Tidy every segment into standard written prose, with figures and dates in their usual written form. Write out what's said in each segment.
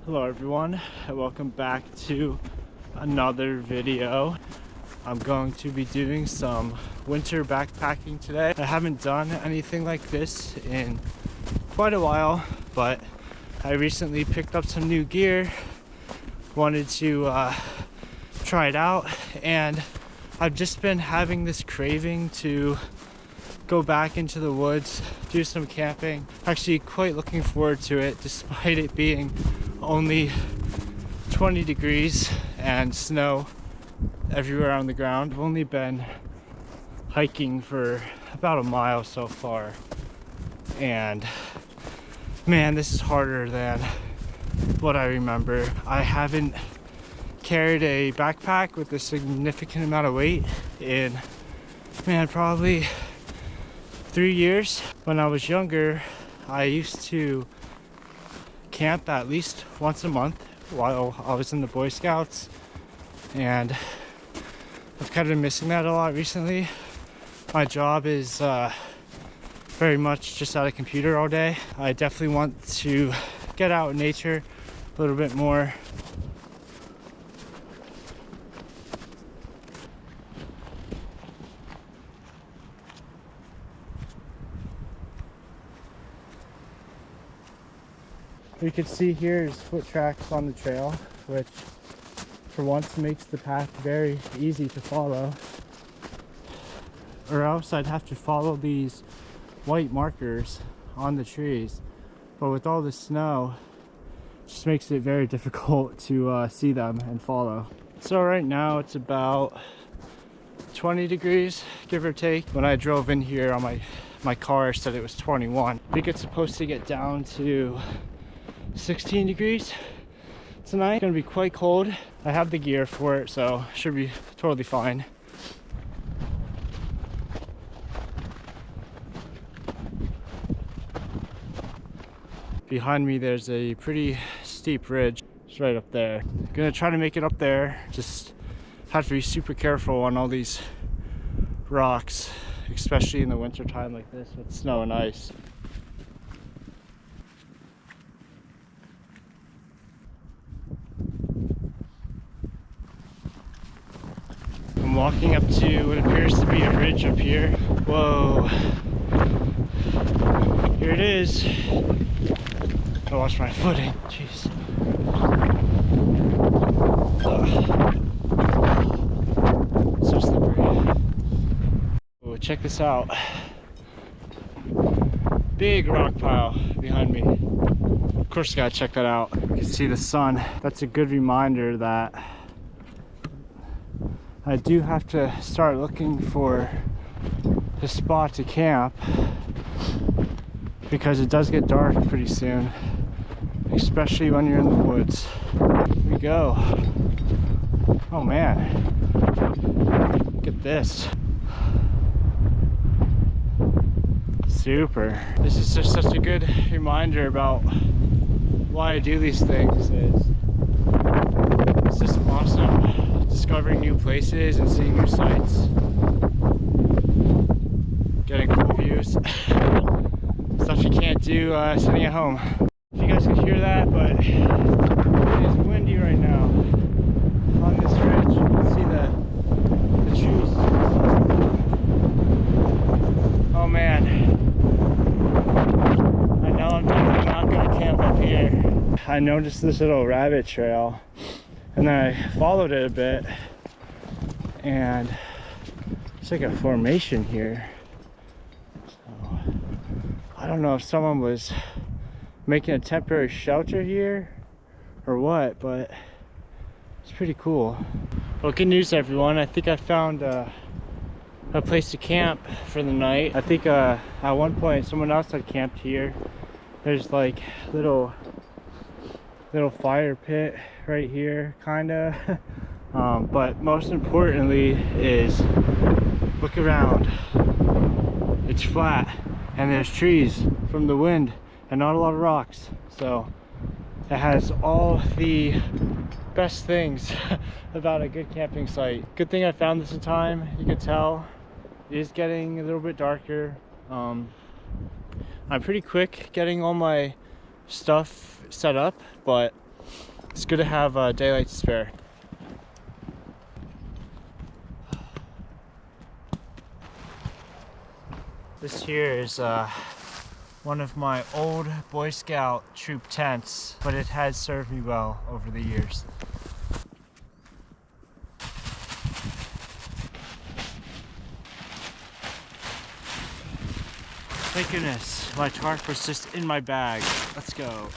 Hello everyone, and welcome back to another video. I'm going to be doing some winter backpacking today. I haven't done anything like this in quite a while, but I recently picked up some new gear, wanted to try it out, and I've just been having this craving to go back into the woods, do some camping. Actually quite looking forward to it, despite it being only 20 degrees and snow everywhere on the ground. I've only been hiking for about a mile so far, and man, this is harder than what I remember. I haven't carried a backpack with a significant amount of weight in, man, probably 3 years. When I was younger, I used to camp at least once a month while I was in the Boy Scouts, and I've kind of been missing that a lot recently. My job is very much just at a computer all day. I definitely want to get out in nature a little bit more. You can see here is foot tracks on the trail, which for once makes the path very easy to follow. Or else I'd have to follow these white markers on the trees. But with all the snow, it just makes it very difficult to see them and follow. So right now it's about 20 degrees, give or take. When I drove in here on my car said it was 21. I think it's supposed to get down to 16 degrees tonight. It's gonna be quite cold. I have the gear for it, so should be totally fine. Behind me there's a pretty steep ridge. It's right up there. I'm gonna try to make it up there. Just have to be super careful on all these rocks, especially in the winter time like this with snow and ice. I'm walking up to what appears to be a ridge up here. Whoa. Here it is. Gotta watch my footing. Jeez. So slippery. Oh, check this out. Big rock pile behind me. Of course, gotta check that out. You can see the sun. That's a good reminder that I do have to start looking for the spot to camp, because it does get dark pretty soon, especially when you're in the woods. Here we go. Oh man, look at this. Super. This is just such a good reminder about why I do these things. It's just awesome. Discovering new places and seeing new sights, getting cool views, stuff you can't do sitting at home. If you guys can hear that, but it is windy right now on this ridge. You can see the trees. Oh man, I know I'm definitely not going to camp up here. I noticed this little rabbit trail, and then I followed it a bit, and it's like a formation here. So I don't know if someone was making a temporary shelter here or what, but it's pretty cool. Well, good news everyone. I think I found a place to camp for the night. I think at one point someone else had camped here. There's like little fire pit right here, kinda. But most importantly is, look around. It's flat and there's trees from the wind and not a lot of rocks. So it has all the best things about a good camping site. Good thing I found this in time. You can tell it is getting a little bit darker. I'm pretty quick getting all my stuff set up, but It's good to have daylight to spare. This here is one of my old Boy Scout troop tents, but it has served me well over the years. Thank goodness, my tarp was just in my bag. Let's go.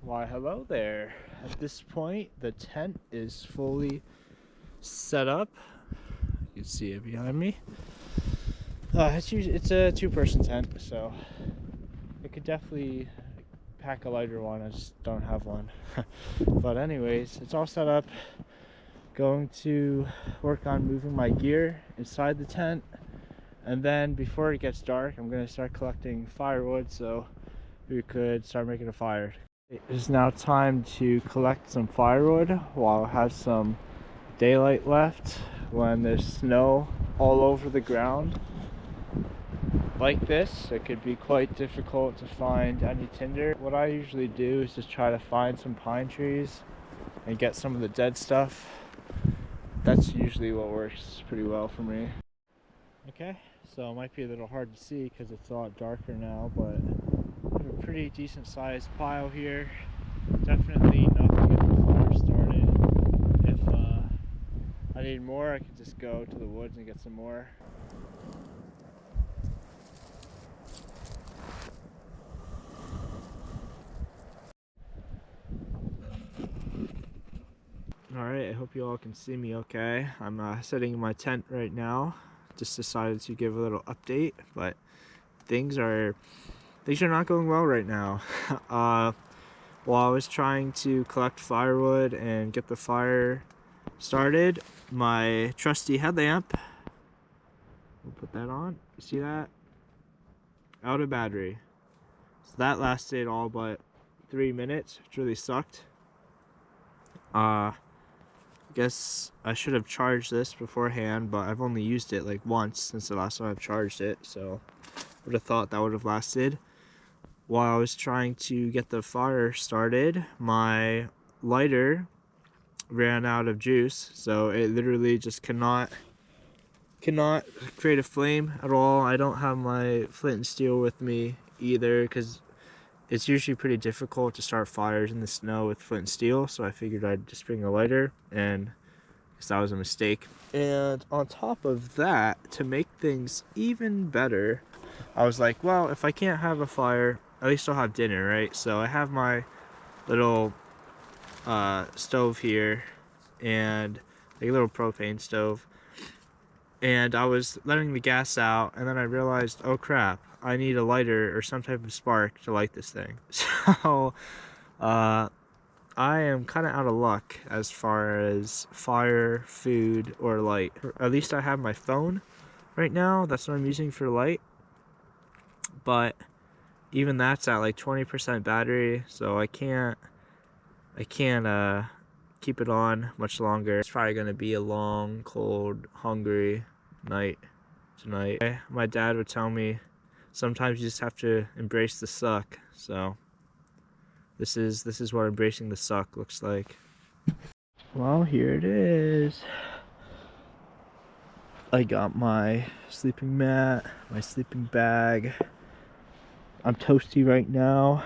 Why, hello there. At this point, the tent is fully set up. You can see it behind me. It's a two-person tent, so I could definitely pack a lighter one. I just don't have one. But anyways, it's all set up. Going to work on moving my gear inside the tent, and then before it gets dark, I'm going to start collecting firewood so we could start making a fire. It is now time to collect some firewood while I have some daylight left. When there's snow all over the ground like this, it could be quite difficult to find any tinder. What I usually do is just try to find some pine trees and get some of the dead stuff. That's usually what works pretty well for me. Okay, so it might be a little hard to see because it's a lot darker now, but I have a pretty decent sized pile here. Definitely enough to get the fire started. If I need more, I can just go to the woods and get some more. Alright, I hope you all can see me okay. I'm sitting in my tent right now. Just decided to give a little update, but things are not going well right now. While I was trying to collect firewood and get the fire started, my trusty headlamp, we'll put that on, you see that? Out of battery. So that lasted all but 3 minutes, which really sucked. I guess I should have charged this beforehand, but I've only used it like once since the last time I've charged it, so I would have thought that would have lasted. While I was trying to get the fire started, my lighter ran out of juice, so it literally just cannot create a flame at all. I don't have my flint and steel with me either because it's usually pretty difficult to start fires in the snow with flint and steel, so I figured I'd just bring a lighter, and I guess that was a mistake. And on top of that, to make things even better, I was like, well, if I can't have a fire, at least I'll have dinner, right? So I have my little stove here, and like a little propane stove, and I was letting the gas out, and then I realized, oh crap, I need a lighter or some type of spark to light this thing. So I am kind of out of luck as far as fire, food, or light. At least I have my phone right now. That's what I'm using for light, but even that's at like 20% battery, so I can't keep it on much longer. It's probably gonna be a long, cold, hungry night tonight. My dad would tell me sometimes you just have to embrace the suck, so this is what embracing the suck looks like. Well, here it is. I got my sleeping mat, my sleeping bag. I'm toasty right now.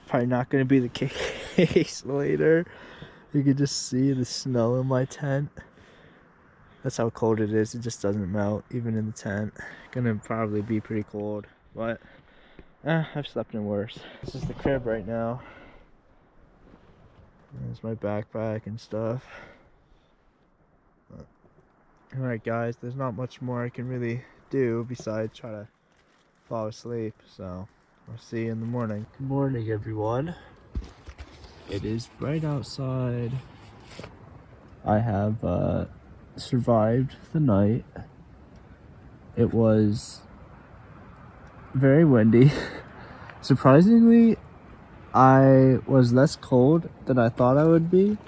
Probably not going to be the case later. You can just see the snow in my tent. That's how cold it is. It just doesn't melt, even in the tent. Gonna probably be pretty cold, but I've slept in worse. This is the crib right now. There's my backpack and stuff. Alright guys, there's not much more I can really do besides try to fall asleep, so I'll see you in the morning. Good morning everyone. It is bright outside. I have survived the night. It was very windy. Surprisingly, I was less cold than I thought I would be.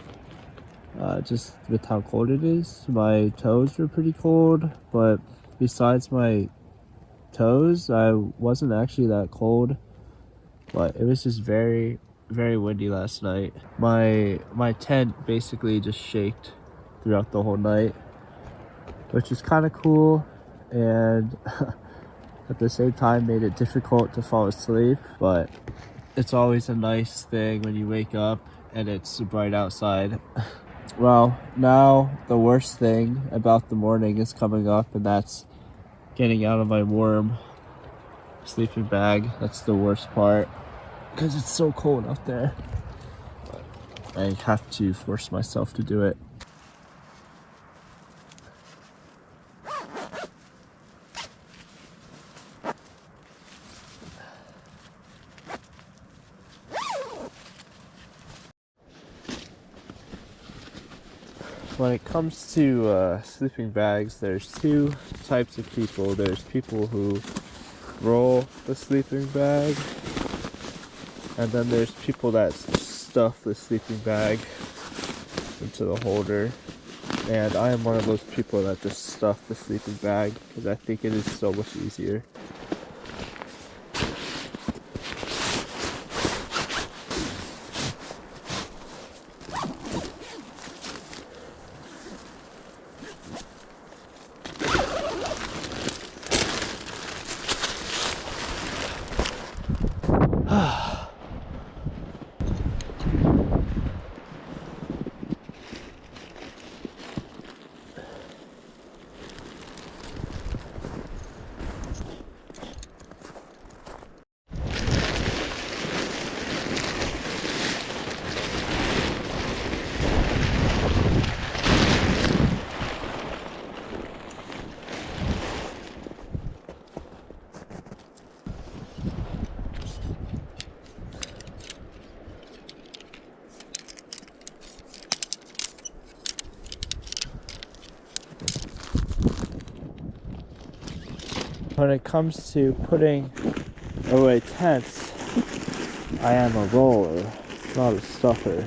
Just with how cold it is. My toes were pretty cold, but besides my toes, I wasn't actually that cold. But it was just very, very windy last night. My tent basically just shaked throughout the whole night, which is kind of cool, and at the same time made it difficult to fall asleep. But it's always a nice thing when you wake up and it's bright outside. Well, now the worst thing about the morning is coming up, and that's getting out of my warm sleeping bag. That's the worst part because it's so cold out there. But I have to force myself to do it. When it comes to sleeping bags, there's two types of people. There's people who roll the sleeping bag, and then there's people that stuff the sleeping bag into the holder. And I am one of those people that just stuff the sleeping bag because I think it is so much easier. When it comes to putting away tents, I am a roller, not a stuffer.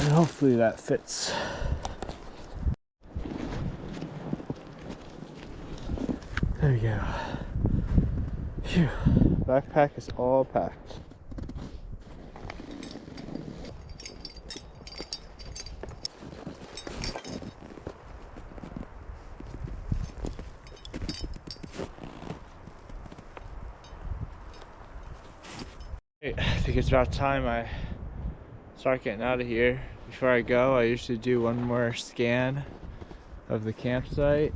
And hopefully that fits. There we go. Phew. Backpack is all packed. I think it's about time I start getting out of here. Before I go, I usually do one more scan of the campsite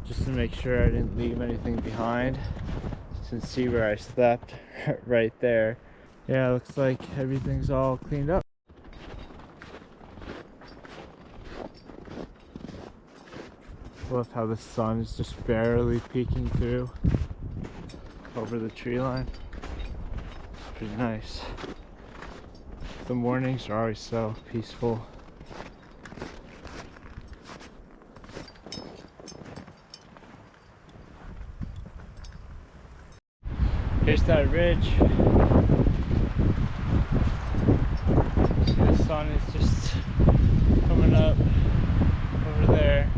just to make sure I didn't leave anything behind. You can see where I slept right there. Yeah, it looks like everything's all cleaned up. Love how the sun is just barely peeking through over the tree line. Pretty nice. The mornings are always so peaceful. Here's that ridge. The sun is just coming up over there.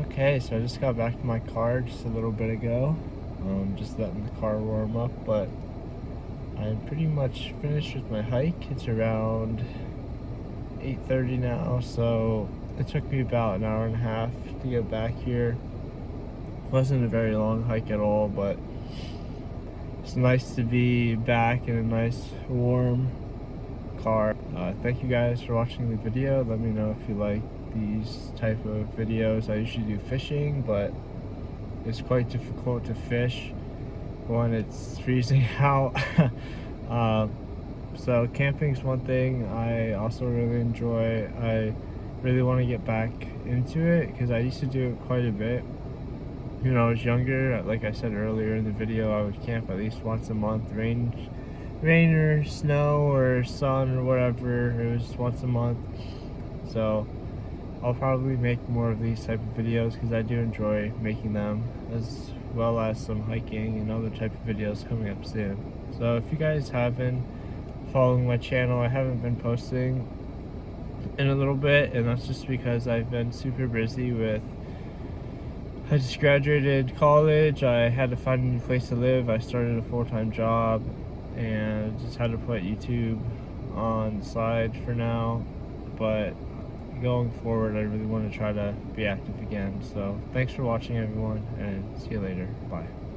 Okay, so I just got back to my car just a little bit ago. Just letting the car warm up, but I'm pretty much finished with my hike. It's around 8:30 now, so it took me about an hour and a half to get back here. Wasn't a very long hike at all, but it's nice to be back in a nice warm car. Thank you guys for watching the video. Let me know if you like these type of videos. I usually do fishing, but it's quite difficult to fish when it's freezing out. So camping's one thing I also really enjoy. I really want to get back into it because I used to do it quite a bit. When I was younger, like I said earlier in the video, I would camp at least once a month. Rain or snow or sun or whatever, it was once a month. So I'll probably make more of these type of videos because I do enjoy making them, as well as some hiking and other type of videos coming up soon. So if you guys haven't following my channel, I haven't been posting in a little bit, and that's just because I've been super busy with, I just graduated college, I had to find a new place to live, I started a full-time job, and just had to put YouTube on the side for now. But going forward, I really want to try to be active again. So thanks for watching, everyone, and see you later. Bye.